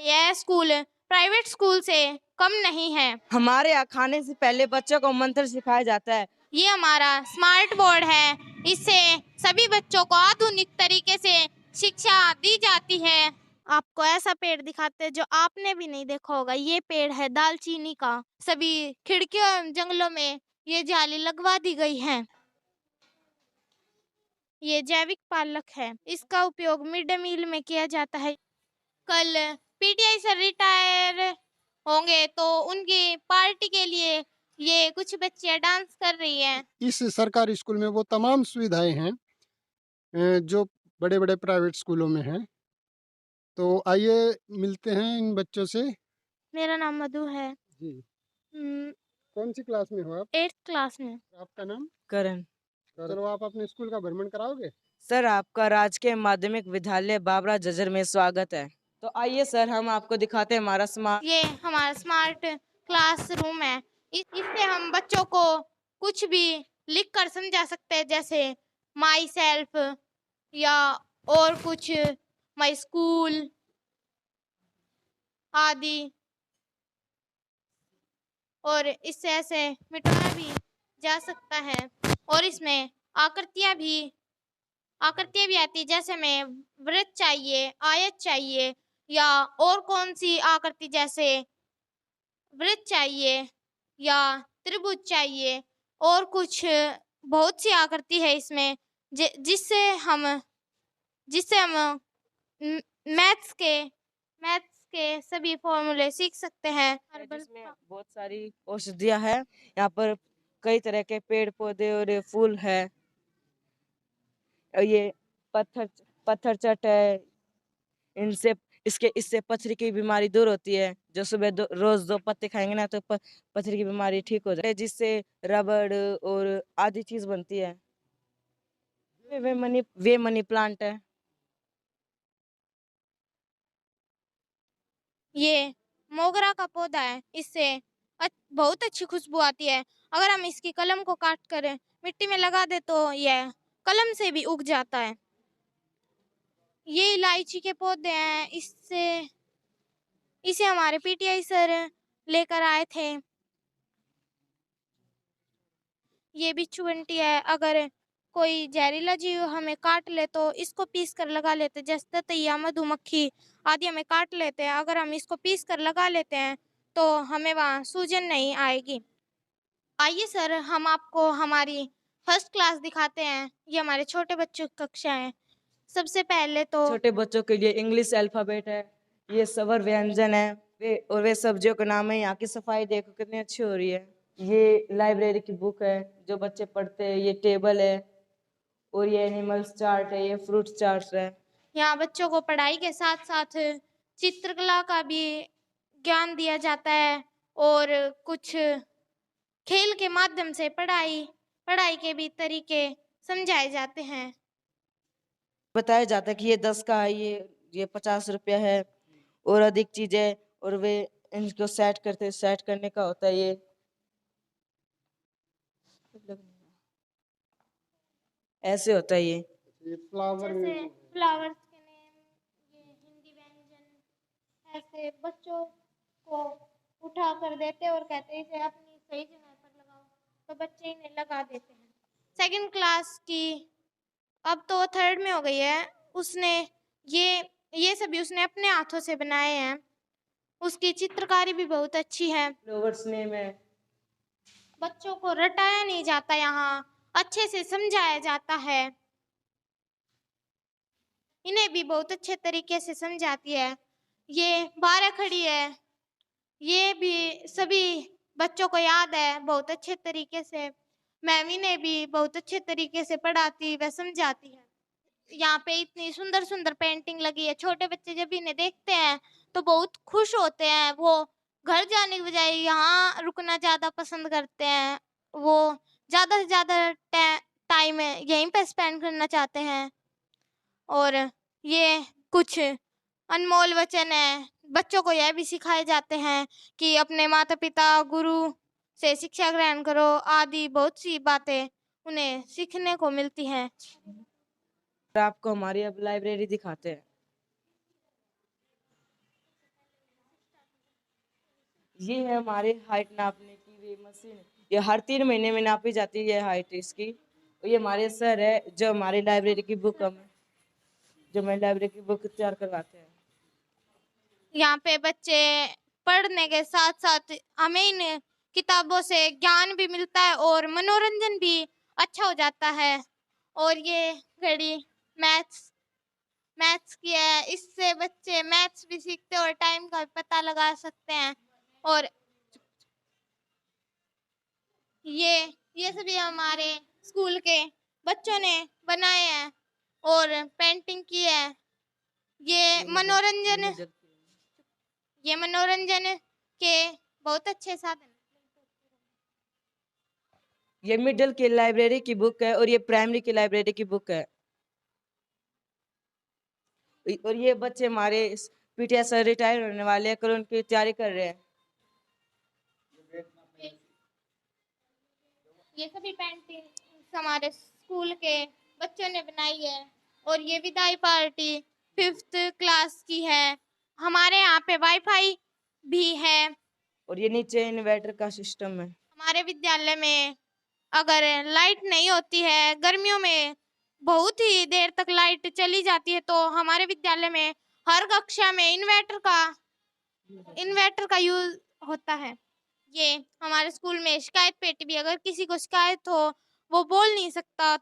यह school private school से कम नहीं है। हमारे यहाँ खाने से पहले बच्चों को मंत्र सिखाया जाता है। ये हमारा स्मार्ट बोर्ड है, इससे सभी बच्चों को आधुनिक तरीके से शिक्षा दी जाती है। आपको ऐसा पेड़ दिखाते हैं जो आपने भी नहीं देखा होगा। ये पेड़ है दालचीनी का। सभी खिड़कियों एवं जंगलों में ये जाली लगवा दी गई है। ये जैविक पालक है, इसका उपयोग मिड डे मील में किया जाता है। कल पीटीआई सर रिटायर होंगे तो उनकी पार्टी के लिए ये कुछ बच्चियां डांस कर रही हैं। इस सरकारी स्कूल में वो तमाम सुविधाएं हैं जो बड़े बड़े प्राइवेट स्कूलों में हैं। तो आइए मिलते हैं इन बच्चों से। मेरा नाम मधु है। जी, कौन सी क्लास में हो आप? 8th क्लास में। आपका नाम? करण। चलो, आप अपने स्कूल का भ्रमण कराओगे? सर, आपका राजकीय माध्यमिक विद्यालय बाबरा जजर में स्वागत है। तो आइए सर, हम आपको दिखाते हैं हमारा स्मार्ट। ये हमारा स्मार्ट क्लासरूम है। इससे हम बच्चों को कुछ भी लिख कर समझा सकते हैं, जैसे माई सेल्फ या और कुछ माई स्कूल आदि। और इससे ऐसे मिटाया भी जा सकता है। और इसमें आकृतियां भी आती है, जैसे हमें वृत्त चाहिए, आयत चाहिए या और कौन सी आकृति, जैसे वृत्त चाहिए या त्रिभुज चाहिए और कुछ बहुत सी आकृति है इसमें जिससे हम मैथ्स के सभी फॉर्मूले सीख सकते हैं। जिसमें बहुत सारी औषधियाँ है। यहाँ पर कई तरह के पेड़ पौधे और ये फूल है। और ये पत्थर चट है। इससे पथरी की बीमारी दूर होती है। जो सुबह रोज 2 पत्ते खाएंगे ना तो पथरी की बीमारी ठीक हो जाए है, जिससे रबड़ और आदि चीज बनती है। वे मनी प्लांट है। ये मोगरा का पौधा है, इससे बहुत अच्छी खुशबू आती है। अगर हम इसकी कलम को काट कर मिट्टी में लगा दे तो यह कलम से भी उग जाता है। ये इलायची के पौधे हैं, इसे हमारे पीटीआई सर लेकर आए थे। ये बिच्छू बंटी है। अगर कोई जहरीला जीव हमें काट ले तो इसको पीस कर लगा लेते हैं, जैसे ततैया, मधुमक्खी आदि हमें काट लेते हैं। अगर हम इसको पीस कर लगा लेते हैं तो हमें वहाँ सूजन नहीं आएगी। आइए सर, हम आपको हमारी फर्स्ट क्लास दिखाते हैं। ये हमारे छोटे बच्चों की कक्षा है। सबसे पहले तो छोटे बच्चों के लिए इंग्लिश अल्फाबेट है। ये स्वर व्यंजन है। वे सब्जियों के नाम है। यहाँ की सफाई देखो कितनी अच्छी हो रही है। ये लाइब्रेरी की बुक है जो बच्चे पढ़ते हैं। ये टेबल है और ये एनिमल्स चार्ट है। ये फ्रूट चार्ट है। यहाँ बच्चों को पढ़ाई के साथ साथ चित्रकला का भी ज्ञान दिया जाता है और कुछ खेल के माध्यम से पढ़ाई के भी तरीके समझाए जाते हैं। बताया जाता है कि ये 10 का है, ये 50 रुपया है और अधिक चीजें। और वे इनको सेट करने का होता है। ये ऐसे होता है। ये फ्लावर जैसे फ्लावर्स के नेम, ये हिंदी व्यंजन, ऐसे बच्चों को उठा कर देते और कहते हैं इसे अपनी सही जगह पर लगाओ, तो बच्चे इन्हें लगा देते हैं। सेकंड क्लास की अब तो 3rd में हो गई है। उसने ये सभी उसने अपने हाथों से बनाए हैं। उसकी चित्रकारी भी बहुत अच्छी है। फ्लावर्स नेम है। बच्चों को रटाया नहीं जाता, यहाँ अच्छे से समझाया जाता है। इन्हें भी बहुत अच्छे तरीके से समझाती है। ये 12 खड़ी है, ये भी सभी बच्चों को याद है बहुत अच्छे तरीके से। मैम इन्हें भी बहुत अच्छे तरीके से पढ़ाती व समझाती है। यहाँ पे इतनी सुंदर सुंदर पेंटिंग लगी है। छोटे बच्चे जब इन्हें देखते हैं तो बहुत खुश होते हैं। वो घर जाने की बजाय यहाँ रुकना ज्यादा पसंद करते हैं। वो ज्यादा से ज्यादा टाइम यहीं पे स्पेंड करना चाहते हैं। और ये कुछ अनमोल वचन है। बच्चों को यह भी सिखाए जाते हैं कि अपने माता पिता गुरु से शिक्षा ग्रहण करो आदि बहुत सी बातें उन्हें सीखने को मिलती हैं। आपको हमारी अब लाइब्रेरी दिखाते हैं। ये है हमारे हाइट नापने की वे मशीन। ये हर 3 महीने में नापी जाती है हाइट इसकी। और ये हमारे सर है जो हमारी लाइब्रेरी की बुक हमारी लाइब्रेरी की बुक तैयार करवाते हैं। यहाँ पे बच्चे पढ़ने के साथ साथ हमें इन किताबों से ज्ञान भी मिलता है और मनोरंजन भी अच्छा हो जाता है। और ये घड़ी मैथ्स मैथ्स की है, इससे बच्चे मैथ्स भी सीखते हैं और टाइम का भी पता लगा सकते हैं। और ये सभी हमारे स्कूल के बच्चों ने बनाए हैं और पेंटिंग की है। ये मनोरंजन ये मनोरंजन के बहुत अच्छे साधन। ये मिडिल की लाइब्रेरी की बुक है और ये प्राइमरी की लाइब्रेरी की बुक है। और ये बच्चे हमारे पीटीआई सर रिटायर होने वाले हैं, और उनकी तैयारी कर रहे हैं। ये सभी पेंटिंग हमारे स्कूल के बच्चों ने बनाई है। और ये विदाई पार्टी 5th क्लास की है। हमारे यहाँ पे वाईफाई भी है। और ये नीचे इन्वर्टर का सिस्टम है। हमारे विद्यालय में अगर लाइट नहीं होती है, गर्मियों में बहुत ही देर तक लाइट चली जाती है, तो हमारे विद्यालय में हर कक्षा में इन्वर्टर का यूज होता है। ये हमारे स्कूल में शिकायत पेटी भी, अगर किसी को शिकायत हो, वो बोल नहीं सकता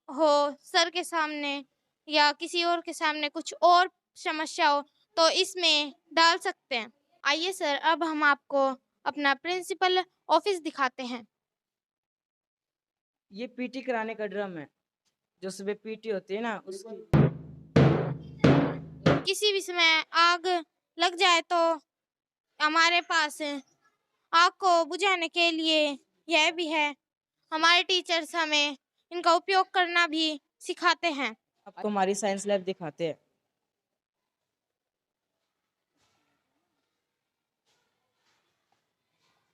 हो सर के सामने या किसी और के सामने, कुछ और समस्या हो तो इसमें डाल सकते हैं। आइए सर, अब हम आपको अपना प्रिंसिपल ऑफिस दिखाते हैं। ये पीटी कराने का ड्रम है, जो सुबह पीटी होती है ना उसकी। किसी भी समय आग लग जाए तो हमारे पास आग को बुझाने के लिए यह भी है। हमारे टीचर्स हमें इनका उपयोग करना भी सिखाते हैं। आपको हमारी साइंस लैब दिखाते हैं।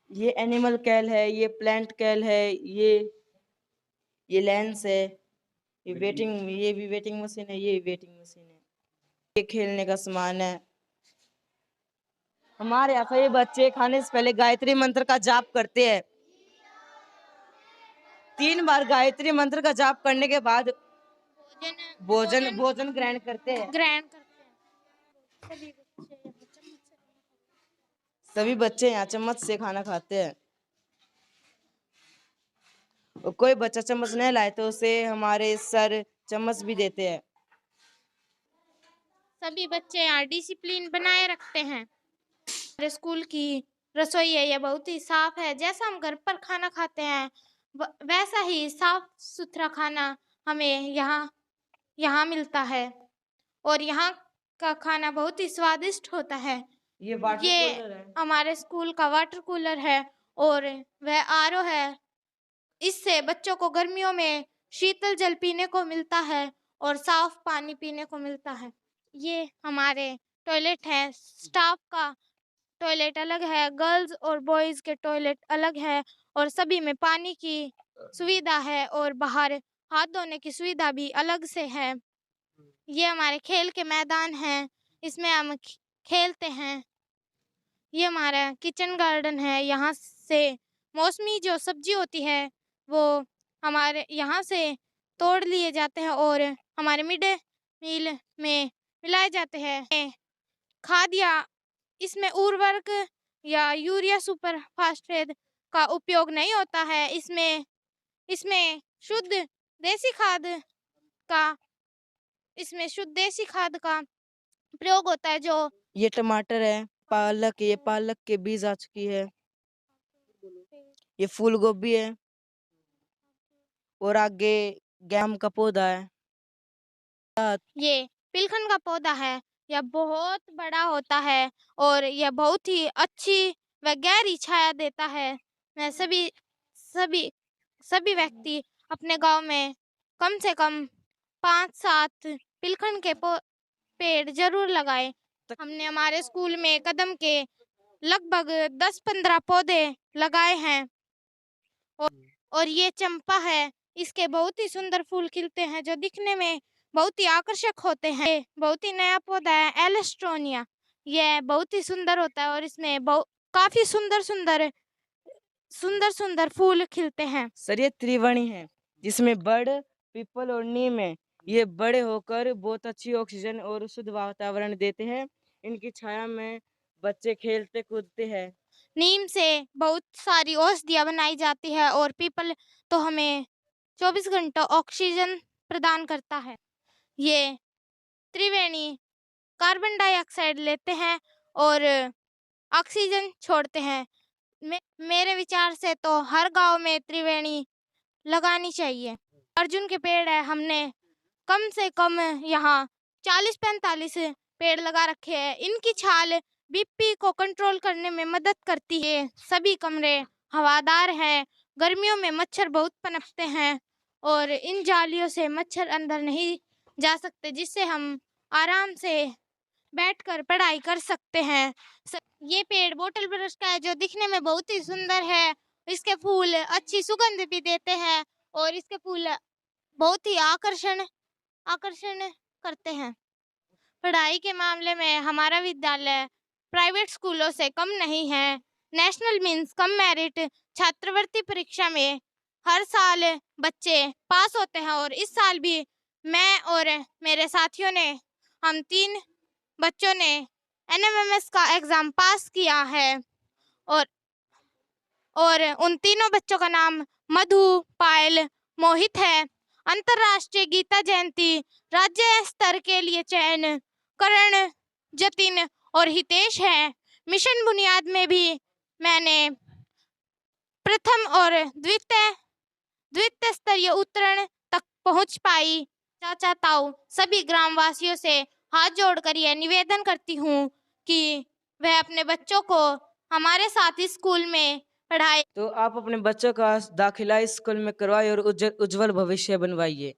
ये एनिमल कैल है, ये प्लांट कैल है, ये लेंस है, ये भी वेटिंग मशीन है, ये वेटिंग मशीन है। ये खेलने का सामान है। हमारे यहाँ ये बच्चे खाने से पहले गायत्री मंत्र का जाप करते हैं। 3 बार गायत्री मंत्र का जाप करने के बाद भोजन ग्रहण करते हैं। सभी बच्चे यहाँ चम्मच से खाना खाते हैं। और कोई बच्चा चम्मच नहीं लाए तो उसे हमारे सर चम्मच भी देते हैं। सभी बच्चे यहाँ डिसिप्लिन बनाए रखते हैं। हमारे स्कूल की रसोई है, यह बहुत ही साफ है। जैसा हम घर पर खाना खाते हैं वैसा ही साफ सुथरा खाना हमें यहाँ मिलता है। और यहाँ का खाना बहुत ही स्वादिष्ट होता है। ये वाटर कूलर है। हमारे स्कूल का वाटर कूलर है और वह आरओ है। इससे बच्चों को गर्मियों में शीतल जल पीने को मिलता है और साफ पानी पीने को मिलता है। ये हमारे टॉयलेट है। स्टाफ का टॉयलेट अलग है, गर्ल्स और बॉयज के टॉयलेट अलग है, और सभी में पानी की सुविधा है और बाहर हाथ धोने की सुविधा भी अलग से है। ये हमारे खेल के मैदान हैं, इसमें हम खेलते हैं। ये हमारा किचन गार्डन है। यहाँ से मौसमी जो सब्जी होती है वो हमारे यहाँ से तोड़ लिए जाते हैं और हमारे मिड डे मील में मिलाए जाते हैं। खाद या इसमें उर्वरक या यूरिया सुपर फास्फेट का उपयोग नहीं होता है। इसमें शुद्ध देसी खाद का प्रयोग होता है। जो ये टमाटर है, पालक, ये पालक के बीज आ चुकी है। ये फूल गोभी है और आगे गेहूं का पौधा है। ये पिलखन का पौधा है। यह बहुत बड़ा होता है और यह बहुत ही अच्छी व गहरी छाया देता है। मैं सभी व्यक्ति अपने गांव में कम से कम 5-7 पिलखन के पेड़ जरूर लगाएं। हमने हमारे स्कूल में कदम के लगभग 10-15 पौधे लगाए हैं। और ये चंपा है। इसके बहुत ही सुंदर फूल खिलते हैं जो दिखने में बहुत ही आकर्षक होते हैं। ये बहुत ही नया पौधा है, एलेस्टोनिया। यह बहुत ही सुंदर होता है और इसमें बहुत काफी सुंदर सुंदर फूल खिलते हैं। सर ये त्रिवर्णी है जिसमें बर्ड, पीपल और नीम है। ये बड़े होकर बहुत अच्छी ऑक्सीजन और शुद्ध वातावरण देते हैं। इनकी छाया में बच्चे खेलते कूदते हैं। नीम से बहुत सारी औषधियाँ बनाई जाती है और पीपल तो हमें 24 घंटा ऑक्सीजन प्रदान करता है। ये त्रिवेणी कार्बन डाइऑक्साइड लेते हैं और ऑक्सीजन छोड़ते हैं। मेरे विचार से तो हर गांव में त्रिवेणी लगानी चाहिए। अर्जुन के पेड़ है, हमने कम से कम यहाँ 40-45 पेड़ लगा रखे हैं। इनकी छाल बीपी को कंट्रोल करने में मदद करती है। सभी कमरे हवादार हैं। गर्मियों में मच्छर बहुत पनपते हैं और इन जालियों से मच्छर अंदर नहीं जा सकते, जिससे हम आराम से बैठकर पढ़ाई कर सकते हैं। ये पेड़ बोटल ब्रश का है जो दिखने में बहुत ही सुंदर है। इसके फूल अच्छी सुगंध भी देते हैं और इसके फूल बहुत ही आकर्षण करते हैं। पढ़ाई के मामले में हमारा विद्यालय प्राइवेट स्कूलों से कम नहीं है। नेशनल मींस कम मेरिट छात्रवृत्ति परीक्षा में हर साल बच्चे पास होते हैं और इस साल भी मैं और मेरे साथियों ने, हम 3 बच्चों ने एनएमएमएस का एग्जाम पास किया है और उन तीनों बच्चों का नाम मधु, पायल, मोहित है। अंतर्राष्ट्रीय गीता जयंती राज्य स्तर के लिए चयन करण, जतिन और हितेश है। मिशन बुनियाद में भी मैंने प्रथम और द्वितीय स्तरीय उत्तीर्ण तक पहुंच पाई। चाचा ताऊ सभी ग्रामवासियों से हाथ जोड़कर यह निवेदन करती हूँ कि वह अपने बच्चों को हमारे साथ इस स्कूल में पढ़ाए। तो आप अपने बच्चों का दाखिला इस स्कूल में करवाइए और उज्जवल भविष्य बनवाइए।